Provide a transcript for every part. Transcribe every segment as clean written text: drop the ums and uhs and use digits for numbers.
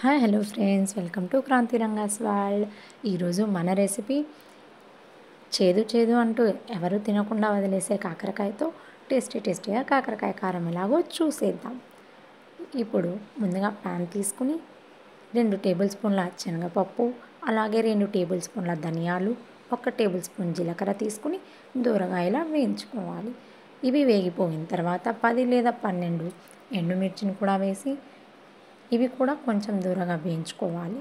Hi hello friends, welcome to Kranthi Ranga's world. ఈరోజు మన recipe చేదు చేదు అంటూ ఎవరు తినకుండా వదిలేసే కాకరకాయతో టేస్టీగా కాకరకాయ కారం ఎలాగో చూసేద్దాం. ఇప్పుడు ముందుగా ప్యాన్ తీసుకుని 2 టేబుల్ స్పూన్ల శనగపప్పు, అలాగే 2 టేబుల్ స్పూన్ల ధనియాలు, 1 టేబుల్ స్పూన్ జీలకర్ర తీసుకుని దూరగా ఇలా వేయించుకోవాలి. ఇవి వేగిపోయిన తర్వాత 10 లేదా 12 ఎండుమిర్చిని కూడా వేసి ఇవి కూడా కొంచెం దూరగా వేయించుకోవాలి.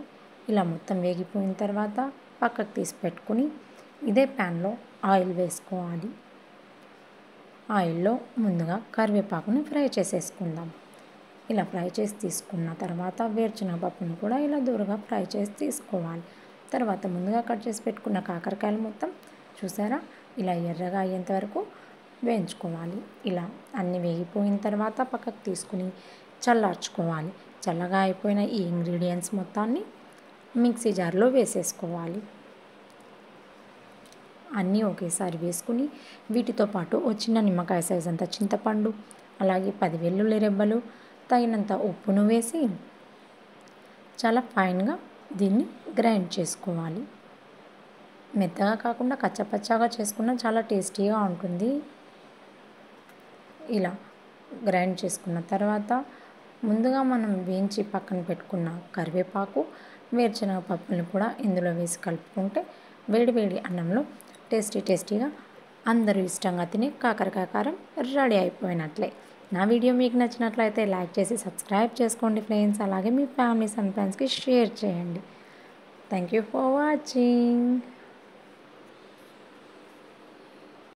ఇలా మొత్తం వేగిపోయిన తర్వాత పక్కకు తీసి పెట్టుకుని ఇదే ప్యాన్లో ఆయిల్ వేసుకోవాలి. ఆయిల్లో ముందుగా కరివేపాకుని ఫ్రై చేసేసుకుందాం. ఇలా ఫ్రై చేసి తీసుకున్న తర్వాత వేరుశనగపప్పును కూడా ఇలా దూరగా ఫ్రై చేసి తీసుకోవాలి. తర్వాత ముందుగా కట్ చేసి పెట్టుకున్న కాకరకాయలు మొత్తం చూసారా, ఇలా ఎర్రగా అయ్యేంత వరకు వేయించుకోవాలి. ఇలా అన్నీ వేగిపోయిన తర్వాత పక్కకు తీసుకుని చల్లార్చుకోవాలి. చల్లగా అయిపోయిన ఈ ఇంగ్రీడియంట్స్ మొత్తాన్ని మిక్సీ జార్లో వేసేసుకోవాలి. అన్నీ ఒకేసారి వేసుకుని వీటితో పాటు ఓ చిన్న నిమ్మకాయ సైజ్ అంత చింతపండు, అలాగే 10 వెల్లుల్లి రెబ్బలు, తగినంత ఉప్పును వేసి చాలా ఫైన్గా దీన్ని గ్రైండ్ చేసుకోవాలి. మెత్తగా కాకుండా కచ్చపచ్చాగా చేసుకున్న చాలా టేస్టీగా ఉంటుంది. ఇలా గ్రైండ్ చేసుకున్న తర్వాత ముందుగా మనం వేయించి పక్కన పెట్టుకున్న కరివేపాకు, వేరుశనగపప్పుని కూడా ఇందులో వేసి కలుపుకుంటే వేడి అన్నంలో టేస్టీగా అందరూ ఇష్టంగా తినే కాకరకాయ కారం రెడీ అయిపోయినట్లే. నా వీడియో మీకు నచ్చినట్లయితే లైక్ చేసి సబ్స్క్రైబ్ చేసుకోండి ఫ్రెండ్స్. అలాగే మీ ఫ్యామిలీస్ అండ్ ఫ్రెండ్స్కి షేర్ చేయండి. Thank you for watching.